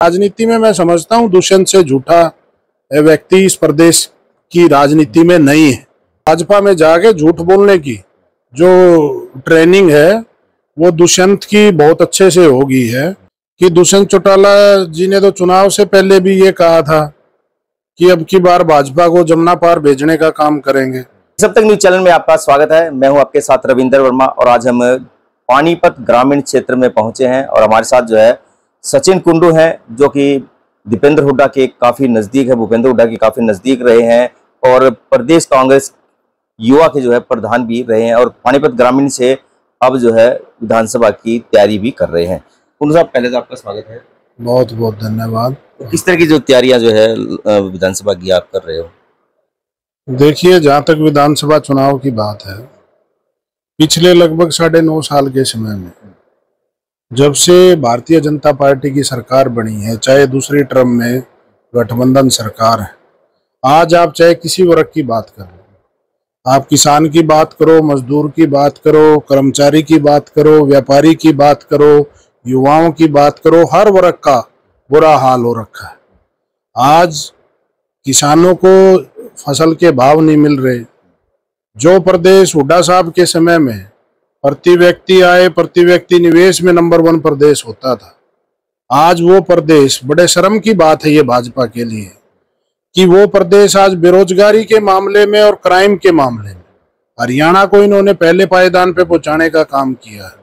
राजनीति में मैं समझता हूँ दुष्यंत से झूठा व्यक्ति इस प्रदेश की राजनीति में नहीं है। भाजपा में जाके झूठ बोलने की जो ट्रेनिंग है वो दुष्यंत की बहुत अच्छे से हो गई है कि दुष्यंत चौटाला जी ने तो चुनाव से पहले भी ये कहा था कि अब की बार भाजपा को जमुना पार भेजने का काम करेंगे। सब तक न्यूज चैनल में आपका स्वागत है। मैं हूं आपके साथ रविंदर वर्मा और आज हम पानीपत ग्रामीण क्षेत्र में पहुंचे हैं और हमारे साथ जो है सचिन कुंडू हैं जो कि दीपेंद्र हुड्डा के काफी नजदीक है, भूपेंद्र हुड्डा के काफी नजदीक रहे हैं और प्रदेश कांग्रेस युवा के जो है प्रधान भी रहे हैं और पानीपत ग्रामीण से अब जो है विधानसभा की तैयारी भी कर रहे हैं। कुंडू साहब, पहले तो आपका स्वागत है। बहुत बहुत धन्यवाद। किस तरह की जो तैयारियां जो है विधानसभा की आप कर रहे हो? देखिए, जहां तक विधानसभा चुनाव की बात है, पिछले लगभग 9.5 साल के समय में जब से भारतीय जनता पार्टी की सरकार बनी है, चाहे दूसरी टर्म में गठबंधन सरकार है, आज आप चाहे किसी वर्ग की बात कर लो, आप किसान की बात करो, मजदूर की बात करो, कर्मचारी की बात करो, व्यापारी की बात करो, युवाओं की बात करो, हर वर्ग का बुरा हाल हो रखा है। आज किसानों को फसल के भाव नहीं मिल रहे। जो प्रदेश हुड्डा साहब के समय में प्रति व्यक्ति आय, प्रति व्यक्ति निवेश में नंबर 1 प्रदेश होता था, आज वो प्रदेश, बड़े शर्म की बात है ये भाजपा के लिए कि वो प्रदेश आज बेरोजगारी के मामले में और क्राइम के मामले में हरियाणा को इन्होंने पहले पायदान पे पहुंचाने का काम किया है।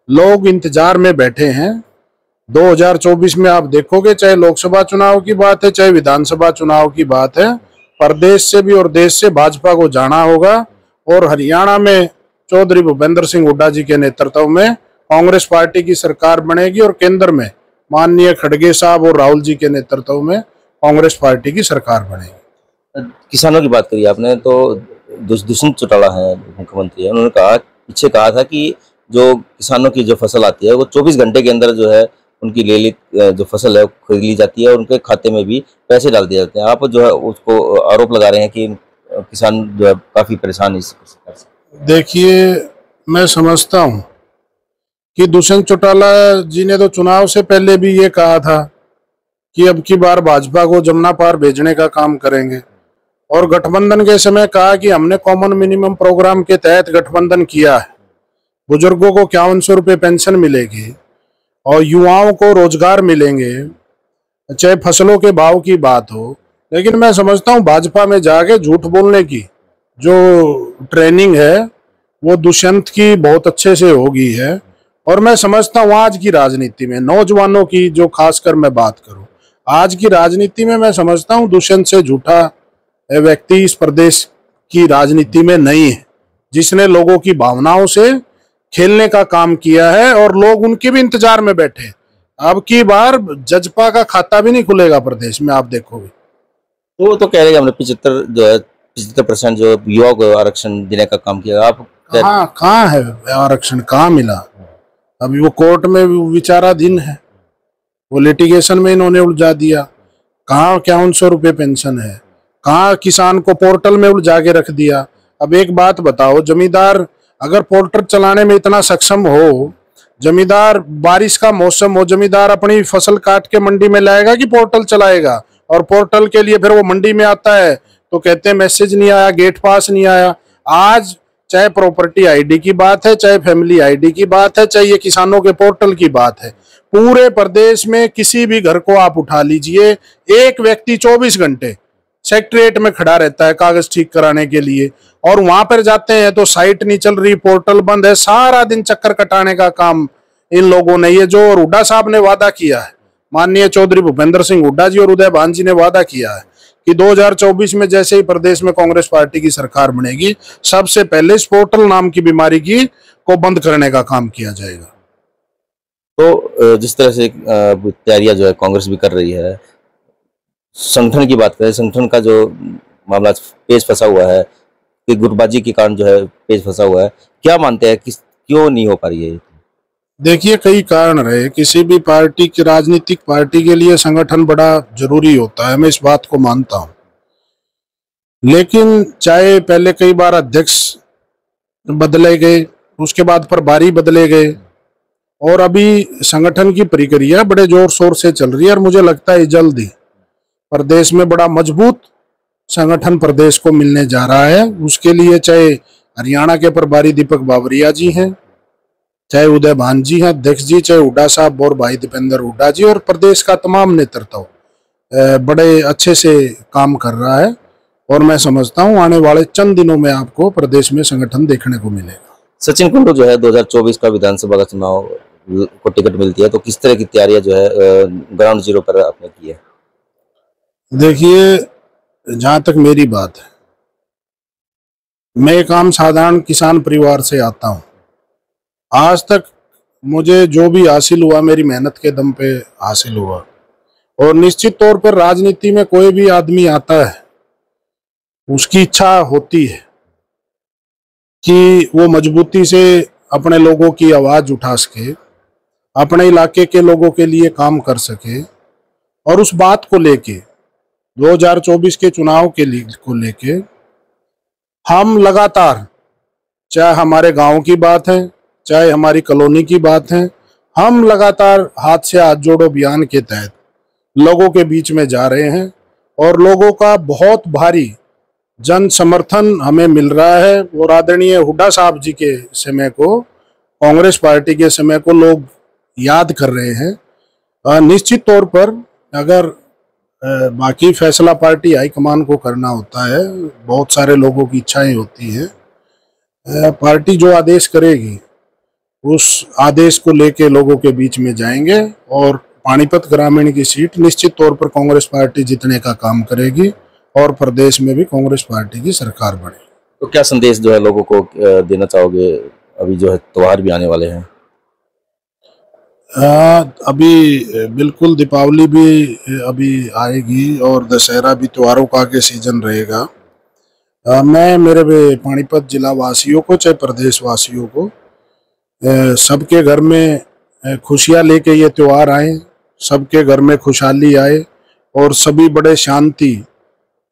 लोग इंतजार में बैठे हैं। 2024 में आप देखोगे, चाहे लोकसभा चुनाव की बात है, चाहे विधानसभा चुनाव की बात है, प्रदेश से भी और देश से भाजपा को जाना होगा और हरियाणा में चौधरी भूपेंद्र सिंह हुड्डा जी के नेतृत्व में कांग्रेस पार्टी की सरकार बनेगी और केंद्र में माननीय खड़गे साहब और राहुल जी के नेतृत्व में कांग्रेस पार्टी की सरकार बनेगी। किसानों की बात करी आपने, तो दुष्यंत चौटाला है मुख्यमंत्री है, उन्होंने पीछे कहा था कि जो किसानों की जो फसल आती है वो 24 घंटे के अंदर जो है उनकी जो फसल है खरीद ली जाती है और उनके खाते में भी पैसे डाल दिए जाते हैं। आप जो है उसको आरोप लगा रहे हैं कि किसान जो है काफी परेशान है इस सरकार से। देखिए, मैं समझता हूं कि दुष्यंत चौटाला जी ने तो चुनाव से पहले भी ये कहा था कि अब की बार भाजपा को जमुना पार भेजने का काम करेंगे और गठबंधन के समय कहा कि हमने कॉमन मिनिमम प्रोग्राम के तहत गठबंधन किया है, बुजुर्गों को 5100 रुपये पेंशन मिलेगी और युवाओं को रोजगार मिलेंगे, चाहे फसलों के भाव की बात हो। लेकिन मैं समझता हूँ भाजपा में जाके झूठ बोलने की जो ट्रेनिंग है वो दुष्यंत की बहुत अच्छे से हो गई है और मैं समझता हूँ आज की राजनीति में नौजवानों की जो खासकर मैं बात करूँ, आज की राजनीति में मैं समझता हूँ दुष्यंत से झूठा व्यक्ति इस प्रदेश की राजनीति में नहीं है, जिसने लोगों की भावनाओं से खेलने का काम किया है और लोग उनके भी इंतजार में बैठे। अब की बार जजपा का खाता भी नहीं खुलेगा प्रदेश में, आप देखोगे। तो कह रहे हैं हमने 75% जो युवाओं को आरक्षण देने का काम किया। आप कहाँ है आरक्षण, कहाँ मिला? अभी वो कोर्ट में विचाराधीन है, वो लिटिगेशन में इन्होंने उलझा दिया। कहाँ 5100 रुपये पेंशन है, कहाँ किसान को पोर्टल में उलझा के रख दिया। अब एक बात बताओ, जमींदार अगर पोर्टल चलाने में इतना सक्षम हो, जमींदार बारिश का मौसम हो, जमींदार अपनी फसल काट के मंडी में लाएगा कि पोर्टल चलाएगा? और पोर्टल के लिए फिर वो मंडी में आता है तो कहते हैं मैसेज नहीं आया, गेट पास नहीं आया। आज चाहे प्रॉपर्टी आईडी की बात है, चाहे फैमिली आईडी की बात है, चाहे ये किसानों के पोर्टल की बात है, पूरे प्रदेश में किसी भी घर को आप उठा लीजिए, एक व्यक्ति 24 घंटे सेक्रेटरीट में खड़ा रहता है कागज ठीक कराने के लिए और वहां पर जाते हैं तो साइट नहीं चल रही, पोर्टल बंद है, सारा दिन चक्कर कटाने का काम इन लोगों ने, ये जो हुड्डा साहब ने वादा किया है, माननीय चौधरी भूपेंद्र सिंह हुड्डा जी और उदय भान जी ने वादा किया है कि 2024 में जैसे ही प्रदेश में कांग्रेस पार्टी की सरकार बनेगी, सबसे पहले इस पोर्टल नाम की बीमारी को बंद करने का काम किया जाएगा। तो जिस तरह से तैयारियां जो है कांग्रेस भी कर रही है, संगठन की बात करें, संगठन का जो मामला पेच फंसा हुआ है कि गुटबाजी के कारण जो है पेच फंसा हुआ है, क्या मानते हैं कि क्यों नहीं हो पा रही है? देखिए, कई कारण रहे। किसी भी पार्टी की, राजनीतिक पार्टी के लिए संगठन बड़ा जरूरी होता है, मैं इस बात को मानता हूं। लेकिन चाहे पहले कई बार अध्यक्ष बदले गए, उसके बाद प्रभारी बदले गए और अभी संगठन की प्रक्रिया बड़े जोर शोर से चल रही है और मुझे लगता है जल्द ही प्रदेश में बड़ा मजबूत संगठन प्रदेश को मिलने जा रहा है। उसके लिए चाहे हरियाणा के प्रभारी दीपक बावरिया जी हैं, चाहे उदय भान जी हैं अध्यक्ष जी, चाहे हुड्डा साहब और भाई दीपेंद्र हुड्डा जी, और प्रदेश का तमाम नेतृत्व बड़े अच्छे से काम कर रहा है। और मैं समझता हूं आने वाले चंद दिनों में आपको प्रदेश में संगठन देखने को मिलेगा। सचिन कुंडू जो है 2024 का विधानसभा का चुनाव को टिकट मिलती है, तो किस तरह की तैयारियां जो है ग्राउंड जीरो पर आपने की है? देखिए, जहां तक मेरी बात है, मैं एक आम साधारण किसान परिवार से आता हूं। आज तक मुझे जो भी हासिल हुआ मेरी मेहनत के दम पे हासिल हुआ। और निश्चित तौर पर राजनीति में कोई भी आदमी आता है, उसकी इच्छा होती है कि वो मजबूती से अपने लोगों की आवाज उठा सके, अपने इलाके के लोगों के लिए काम कर सके। और उस बात को लेके 2024 के चुनाव को लेके हम लगातार, चाहे हमारे गांव की बात है, चाहे हमारी कॉलोनी की बात है, हम लगातार हाथ से हाथ जोड़ो अभियान के तहत लोगों के बीच में जा रहे हैं। और लोगों का बहुत भारी जन समर्थन हमें मिल रहा है। और आदरणीय हुड्डा साहब जी के समय को, कांग्रेस पार्टी के समय को लोग याद कर रहे हैं। निश्चित तौर पर अगर बाकी फैसला पार्टी हाईकमान को करना होता है, बहुत सारे लोगों की इच्छाएं होती है, पार्टी जो आदेश करेगी उस आदेश को लेके लोगों के बीच में जाएंगे। और पानीपत ग्रामीण की सीट निश्चित तौर पर कांग्रेस पार्टी जीतने का काम करेगी और प्रदेश में भी कांग्रेस पार्टी की सरकार बनेगी। तो क्या संदेश जो है लोगों को देना चाहोगे? अभी जो है त्योहार भी आने वाले हैं। अभी बिल्कुल दीपावली भी अभी आएगी और दशहरा भी, त्योहारों का आगे सीजन रहेगा। मैं मेरे पानीपत जिला वासियों को, चाहे प्रदेश वासियों को, सबके घर में खुशियां लेके ये त्योहार आए, सबके घर में खुशहाली आए और सभी बड़े शांति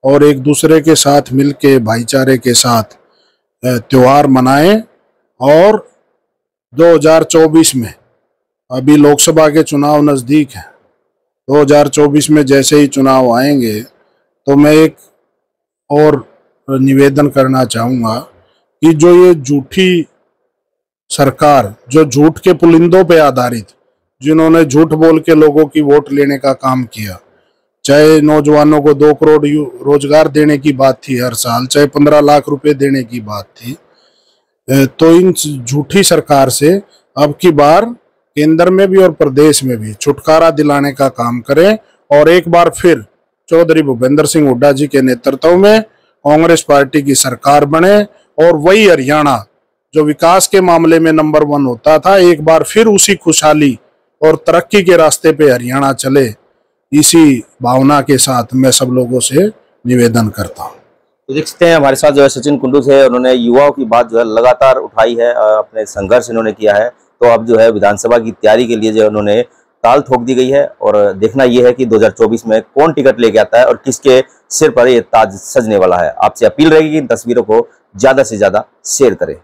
और एक दूसरे के साथ मिलके भाईचारे के साथ त्योहार मनाएं। और 2024 में, अभी लोकसभा के चुनाव नज़दीक हैं, 2024 में जैसे ही चुनाव आएंगे तो मैं एक और निवेदन करना चाहूँगा कि जो ये झूठी सरकार, जो झूठ के पुलिंदों पे आधारित, जिन्होंने झूठ बोल के लोगों की वोट लेने का काम किया, चाहे नौजवानों को 2 करोड़ रोजगार देने की बात थी हर साल, चाहे 15 लाख रुपए देने की बात थी, तो इन झूठी सरकार से अब की बार केंद्र में भी और प्रदेश में भी छुटकारा दिलाने का काम करें। और एक बार फिर चौधरी भूपेंद्र सिंह हुड्डा जी के नेतृत्व में कांग्रेस पार्टी की सरकार बने और वही हरियाणा जो विकास के मामले में नंबर 1 होता था, एक बार फिर उसी खुशहाली और तरक्की के रास्ते पे हरियाणा चले। इसी भावना के साथ मैं सब लोगों से निवेदन करता हूँ। तो देख सकते हैं हमारे साथ जो है सचिन कुंडू से, उन्होंने युवाओं की बात जो है लगातार उठाई है, अपने संघर्ष इन्होंने किया है। तो अब जो है विधानसभा की तैयारी के लिए जो उन्होंने ताल ठोक दी गई है और देखना यह है कि 2024 में कौन टिकट लेके आता है और किसके सिर पर ये ताज सजने वाला है। आपसे अपील रहेगी कि इन तस्वीरों को ज्यादा से ज्यादा शेयर करें।